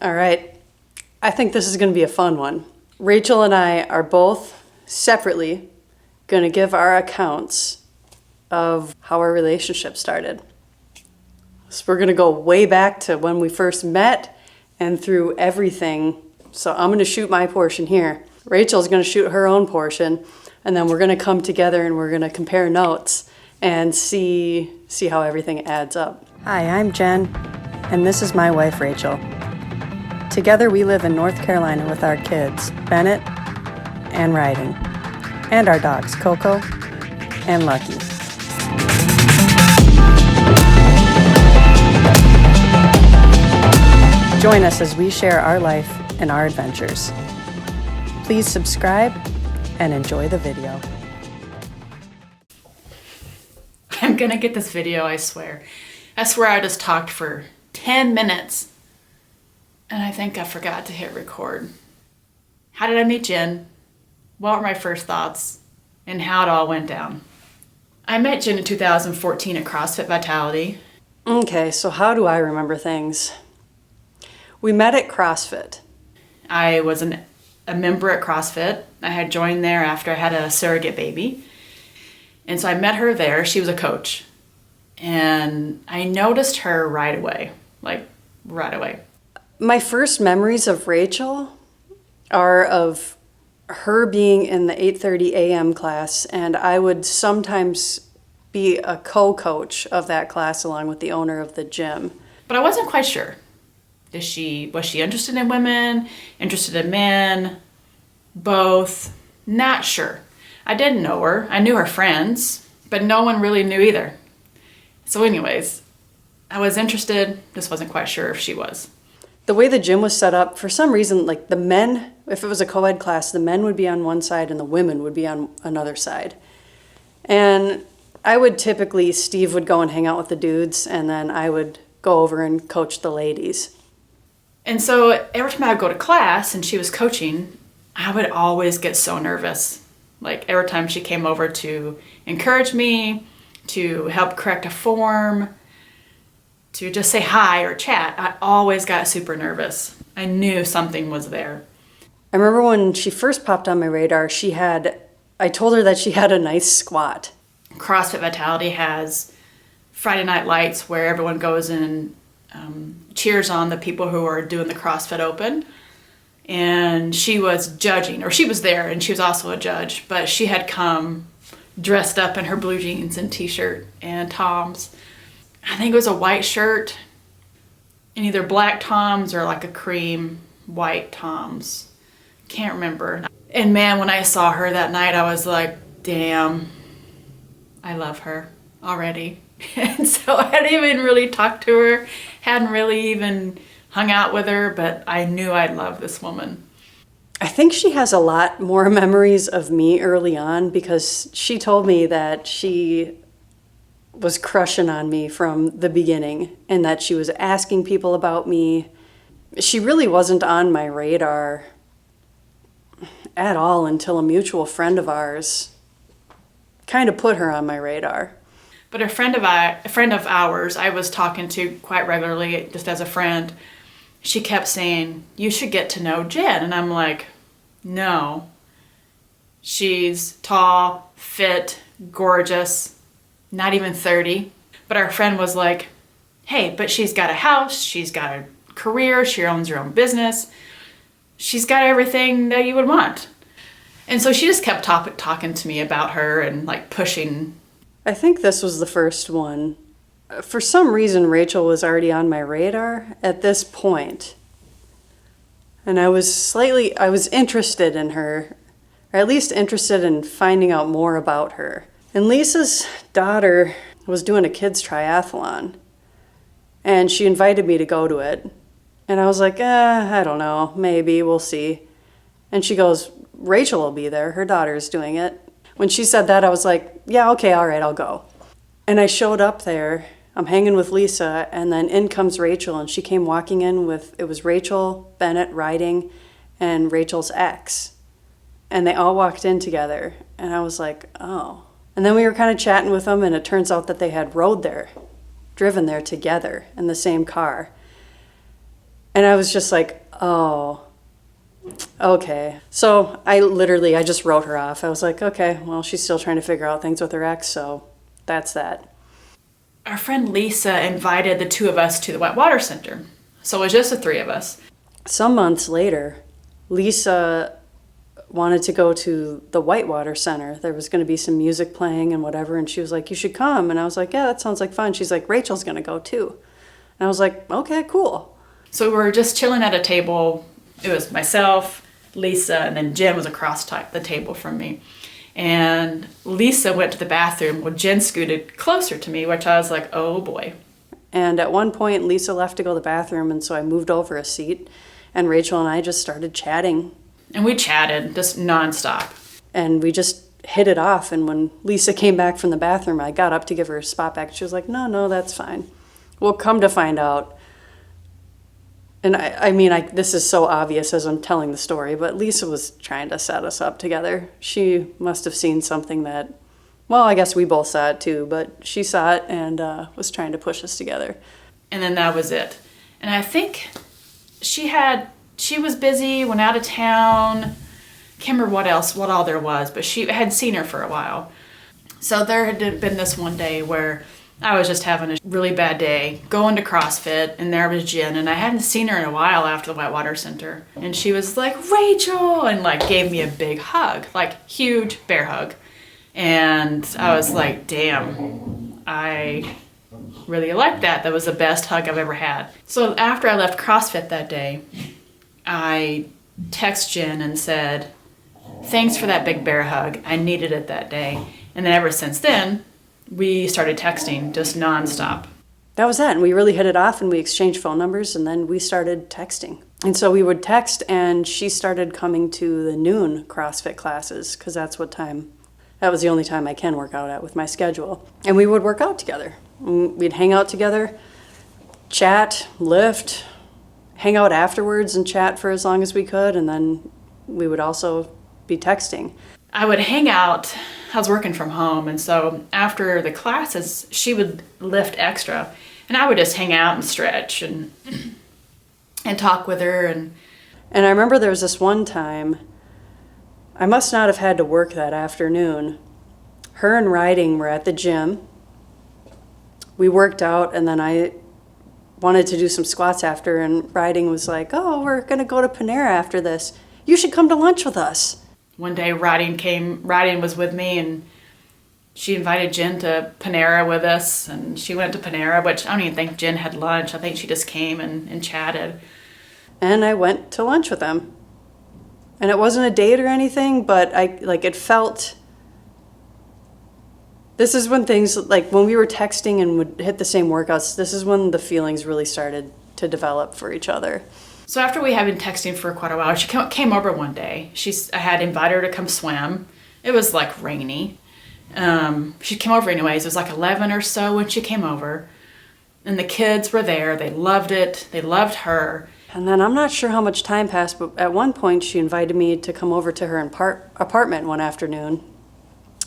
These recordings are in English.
All right. I think this is going to be a fun one. Rachel and I are both separately going to give our accounts of how our relationship started. So we're going to go way back to when we first met and through everything. So I'm going to shoot my portion here. Rachel's going to shoot her own portion, and then we're going to come together and we're going to compare notes and see how everything adds up. Hi, I'm Jen, and this is my wife, Rachel. Together we live in North Carolina with our kids, Bennett and Riding, and our dogs, Coco and Lucky. Join us as we share our life and our adventures. Please subscribe and enjoy the video. I'm gonna get this video, I swear. I swear I just talked for 10 minutes and I think I forgot to hit record. How did I meet Jen? What were my first thoughts? And how it all went down? I met Jen in 2014 at CrossFit Vitality. Okay, so how do I remember things? We met at CrossFit. I was a member at CrossFit. I had joined there after I had a surrogate baby. And so I met her there. She was a coach. And I noticed her right away. Like, right away. My first memories of Rachel are of her being in the 8:30 a.m. class, and I would sometimes be a co-coach of that class along with the owner of the gym. But I wasn't quite sure. Was she interested in women, interested in men, both? Not sure. I didn't know her. I knew her friends, but no one really knew either. So anyways, I was interested, just wasn't quite sure if she was. The way the gym was set up, for some reason, like the men, if it was a co-ed class, the men would be on one side and the women would be on another side. And I would typically, Steve would go and hang out with the dudes, and then I would go over and coach the ladies. And so every time I would go to class and she was coaching, I would always get so nervous. Like every time she came over to encourage me, to help correct a form, to just say hi or chat, I always got super nervous. I knew something was there. I remember when she first popped on my radar, I told her that she had a nice squat. CrossFit Vitality has Friday Night Lights where everyone goes and cheers on the people who are doing the CrossFit Open. And she was judging, or she was there and she was also a judge, but she had come dressed up in her blue jeans and t-shirt and Toms. I think it was a white shirt and either black Toms or like a cream white Toms. Can't remember. And man, when I saw her that night, I was like, damn, I love her already. And so I hadn't even really talked to her, hadn't really even hung out with her, but I knew I'd love this woman. I think she has a lot more memories of me early on because she told me that she was crushing on me from the beginning and that she was asking people about me. She really wasn't on my radar at all until a mutual friend of ours kind of put her on my radar. But a friend of ours I was talking to quite regularly, just as a friend, she kept saying, you should get to know Jen. And I'm like, no. She's tall, fit, gorgeous, not even 30. But our friend was like, hey, but she's got a house, she's got a career, she owns her own business. She's got everything that you would want. And so she just kept talking to me about her and like pushing. I think this was the first one. For some reason, Rachel was already on my radar at this point. And I was interested in her, or at least interested in finding out more about her. And Lisa's daughter was doing a kids triathlon, and she invited me to go to it. And I was like, I don't know, maybe, we'll see. And she goes, Rachel will be there, her daughter's doing it. When she said that, I was like, yeah, okay, all right, I'll go. And I showed up there, I'm hanging with Lisa, and then in comes Rachel, and she came walking in with, it was Rachel, Bennett, Riding, and Rachel's ex. And they all walked in together, and I was like, oh. And then we were kind of chatting with them, and it turns out that they had driven there together in the same car. And I was just like, oh, okay. So I just wrote her off. I was like, okay, well, she's still trying to figure out things with her ex, so that's that. Our friend Lisa invited the two of us to the Whitewater Center. So it was just the three of us. Some months later, Lisa wanted to go to the Whitewater Center. There was going to be some music playing and whatever, and she was like, you should come. And I was like, yeah, that sounds like fun. She's like, Rachel's going to go too. And I was like, okay, cool. So we were just chilling at a table. It was myself, Lisa, and then Jen was across the table from me. And Lisa went to the bathroom. Well, Jen scooted closer to me, which I was like, oh boy. And at one point, Lisa left to go to the bathroom, and so I moved over a seat, and Rachel and I just started chatting. And we chatted just nonstop. And we just hit it off. And when Lisa came back from the bathroom, I got up to give her a spot back. She was like, no, that's fine. Well, come to find out. And I mean, this is so obvious as I'm telling the story, but Lisa was trying to set us up together. She must have seen something that, well, I guess we both saw it too, but she saw it and was trying to push us together. And then that was it. And I think she was busy, went out of town. Can't remember what all there was, but she had seen her for a while. So there had been this one day where I was just having a really bad day, going to CrossFit, and there was Jen, and I hadn't seen her in a while after the Whitewater Center. And she was like, Rachel, and like gave me a big hug, like huge bear hug. And I was like, damn, I really liked that. That was the best hug I've ever had. So after I left CrossFit that day, I texted Jen and said, thanks for that big bear hug. I needed it that day. And then ever since then, we started texting just nonstop. That was that. And we really hit it off, and we exchanged phone numbers, and then we started texting. And so we would text, and she started coming to the noon CrossFit classes, because that was the only time I can work out at with my schedule. And we would work out together. We'd hang out together, chat, lift, hang out afterwards and chat for as long as we could, and then we would also be texting. I would hang out. I was working from home, and so after the classes, she would lift extra, and I would just hang out and stretch and talk with her. And I remember there was this one time, I must not have had to work that afternoon. Her and Riding were at the gym. We worked out, and then I wanted to do some squats after, and Riding was like, oh, we're going to go to Panera after this. You should come to lunch with us. One day Riding was with me, and she invited Jen to Panera with us, and she went to Panera, which I don't even think Jen had lunch. I think she just came and chatted. And I went to lunch with them. And it wasn't a date or anything, but it felt, this is when things, like when we were texting and would hit the same workouts, this is when the feelings really started to develop for each other. So after we had been texting for quite a while, she came over one day. I had invited her to come swim. It was like rainy. She came over anyways. It was like 11 or so when she came over. And the kids were there. They loved it. They loved her. And then I'm not sure how much time passed, but at one point she invited me to come over to her apartment one afternoon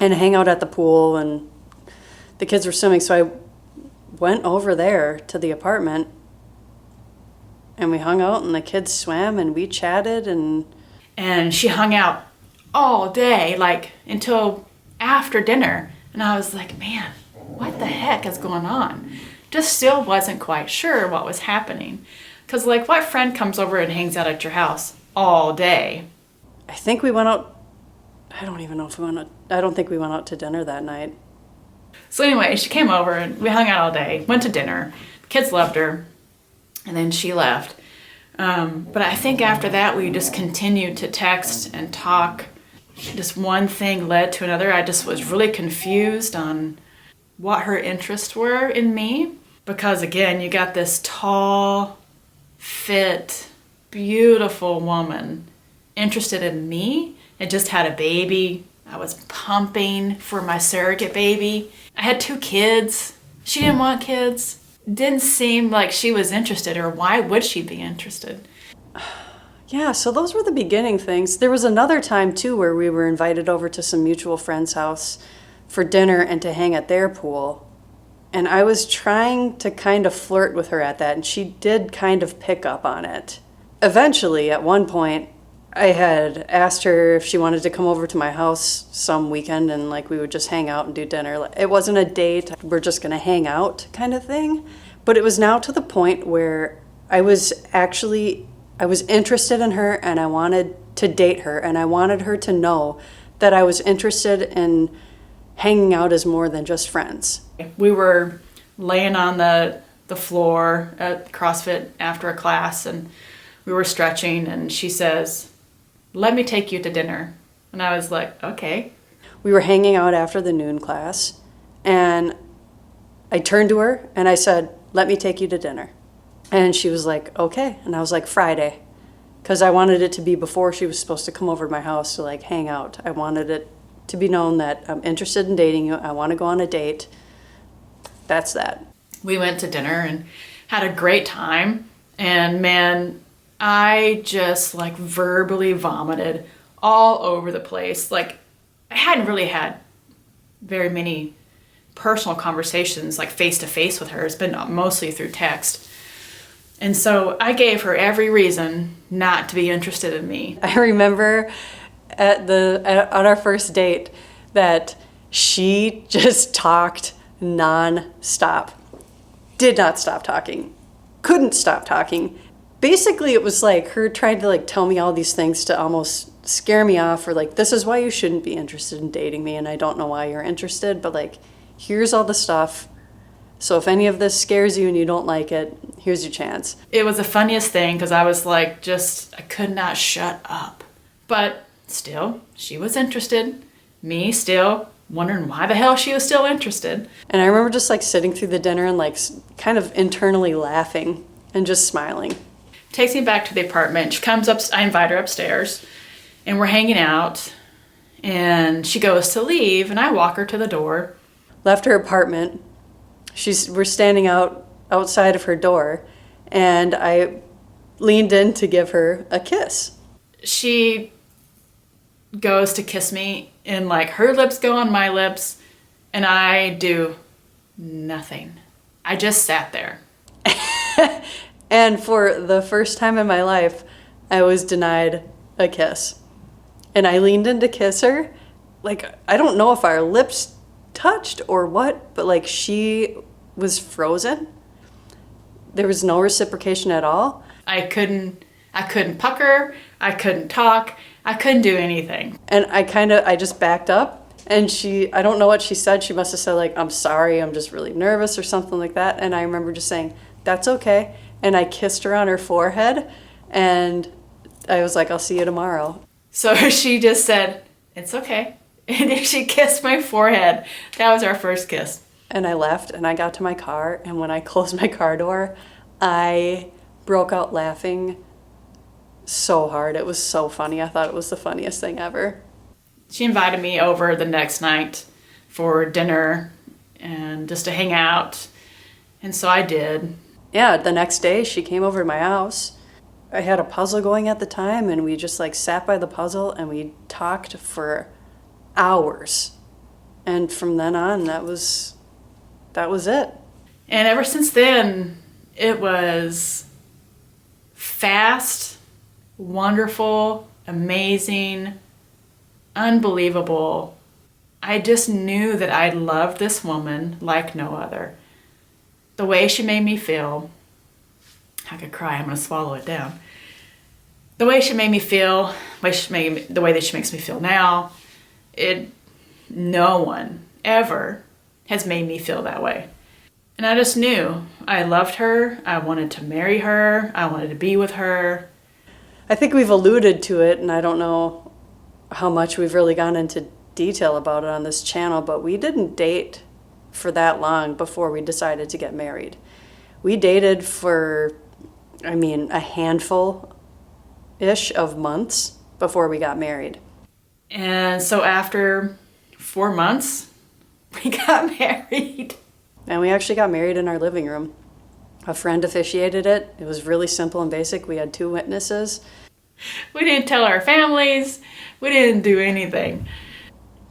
and hang out at the pool, and the kids were swimming. So I went over there to the apartment, and we hung out, and the kids swam, and we chatted, and she hung out all day, like until after dinner. And I was like, man, what the heck is going on? Just still wasn't quite sure what was happening. Because, like, what friend comes over and hangs out at your house all day? I think we went out, I don't think we went out to dinner that night. So anyway, she came over and we hung out all day, went to dinner. The kids loved her, and then she left. But I think after that, we just continued to text and talk. Just one thing led to another. I just was really confused on what her interests were in me. Because, again, you got this tall, fit, beautiful woman interested in me and just had a baby. I was pumping for my surrogate baby. I had 2 kids. She didn't want kids. Didn't seem like she was interested, or why would she be interested? Yeah, so those were the beginning things. There was another time, too, where we were invited over to some mutual friend's house for dinner and to hang at their pool. And I was trying to kind of flirt with her at that, and she did kind of pick up on it. Eventually, at one point, I had asked her if she wanted to come over to my house some weekend and like we would just hang out and do dinner. It wasn't a date, we're just gonna hang out kind of thing. But it was now to the point where I was interested in her and I wanted to date her, and I wanted her to know that I was interested in hanging out as more than just friends. We were laying on the floor at CrossFit after a class, and we were stretching, and she says, "Let me take you to dinner." And I was like, okay. We were hanging out after the noon class, and I turned to her and I said, "Let me take you to dinner." And she was like, okay. And I was like, Friday. Because I wanted it to be before she was supposed to come over to my house to like hang out. I wanted it to be known that I'm interested in dating you. I want to go on a date. That's that. We went to dinner and had a great time. And man, I just like verbally vomited all over the place. Like I hadn't really had very many personal conversations like face to face with her. It's been mostly through text. And so I gave her every reason not to be interested in me. I remember on our first date that she just talked non-stop. Did not stop talking. Couldn't stop talking. Basically, it was like her trying to like tell me all these things to almost scare me off, or like, this is why you shouldn't be interested in dating me, and I don't know why you're interested, but like, here's all the stuff. So if any of this scares you and you don't like it, here's your chance. It was the funniest thing because I was like, I could not shut up. But still, she was interested. Me still wondering why the hell she was still interested. And I remember just like sitting through the dinner and like kind of internally laughing and just smiling. Takes me back to the apartment. She comes up, I invite her upstairs, and we're hanging out. And she goes to leave, and I walk her to the door. Left her apartment. We're standing outside of her door, and I leaned in to give her a kiss. She goes to kiss me, and like her lips go on my lips, and I do nothing. I just sat there. And for the first time in my life, I was denied a kiss. And I leaned in to kiss her. Like, I don't know if our lips touched or what, but like she was frozen. There was no reciprocation at all. I couldn't pucker, I couldn't talk, I couldn't do anything. And I just backed up, and I don't know what she said. She must have said like, "I'm sorry, I'm just really nervous," or something like that. And I remember just saying, "That's okay." And I kissed her on her forehead, and I was like, "I'll see you tomorrow." So she just said, "It's okay." And then she kissed my forehead. That was our first kiss. And I left, and I got to my car, and when I closed my car door, I broke out laughing so hard. It was so funny. I thought it was the funniest thing ever. She invited me over the next night for dinner and just to hang out. And so I did. Yeah, the next day she came over to my house. I had a puzzle going at the time, and we just like sat by the puzzle and we talked for hours. And from then on, that was it. And ever since then, it was fast, wonderful, amazing, unbelievable. I just knew that I loved this woman like no other. The way she made me feel, I could cry, I'm gonna swallow it down. The way she made me feel, the way that she makes me feel now, no one ever has made me feel that way. And I just knew I loved her, I wanted to marry her, I wanted to be with her. I think we've alluded to it, and I don't know how much we've really gone into detail about it on this channel, but we didn't date for that long before we decided to get married. We dated for, a handful-ish of months before we got married. And so after 4 months, we got married. And we actually got married in our living room. A friend officiated it. It was really simple and basic. We had 2 witnesses. We didn't tell our families. We didn't do anything.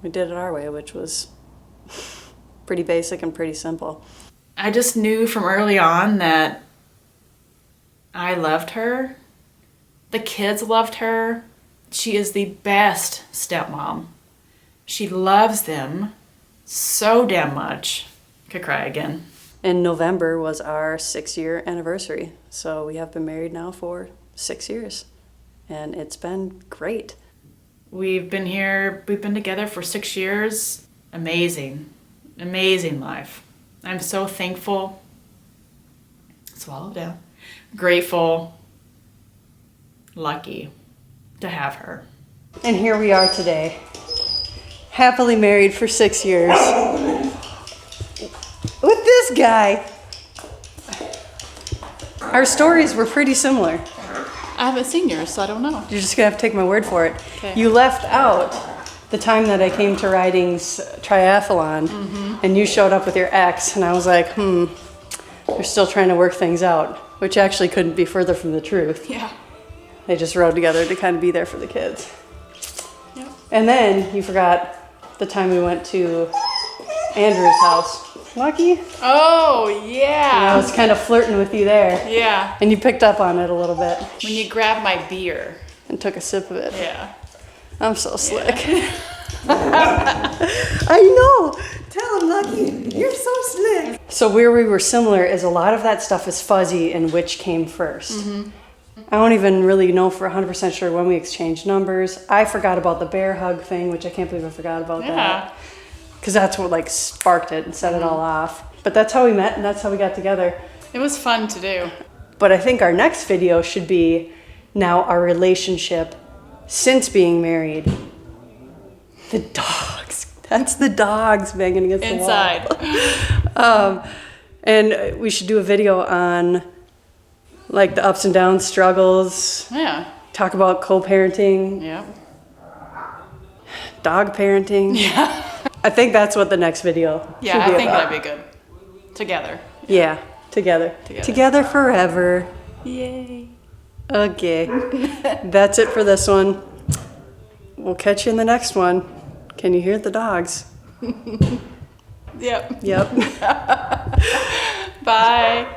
We did it our way, which was pretty basic and pretty simple. I just knew from early on that I loved her. The kids loved her. She is the best stepmom. She loves them so damn much. Could cry again. In November was our 6-year anniversary. So we have been married now for 6 years. And it's been great. We've been together for 6 years. Amazing. Amazing life. I'm so thankful. Swallow down. Grateful. Lucky to have her. And here we are today. Happily married for 6 years. With this guy. Our stories were pretty similar. I haven't seen yours, so I don't know. You're just gonna have to take my word for it. Okay. You left out the time that I came to Riding's triathlon, and you showed up with your ex, and I was like, they're still trying to work things out, which actually couldn't be further from the truth. Yeah. They just rode together to kind of be there for the kids. Yep. And then you forgot the time we went to Andrew's house. Lucky? Oh, I yeah. was kind of flirting with you there, Yeah. and you picked up on it a little bit When you grab my beer. and took a sip of it. Yeah. I'm so slick. I know. Tell him, Lucky. You're so slick. So where we were similar is a lot of that stuff is fuzzy in which came 1st. I don't even really know for 100% sure when we exchanged numbers. I forgot about the bear hug thing, which I can't believe I forgot about Yeah. that. Because that's what like sparked it and set it all off. But that's how we met and that's how we got together. It was fun to do. But I think our next video should be now our relationship since being married. The dogs. That's the dogs banging against the wall. Inside. And we should do a video on like the ups and downs, struggles, Yeah. talk about co-parenting, Yeah. dog parenting. Yeah. I think that's what the next video Yeah, should I be think about. that'd be good. Together. Yeah, together. Together. Together forever. Yay. Okay. That's it for this one. We'll catch you in the next one. Can you hear the dogs? Yep. Yep. Bye.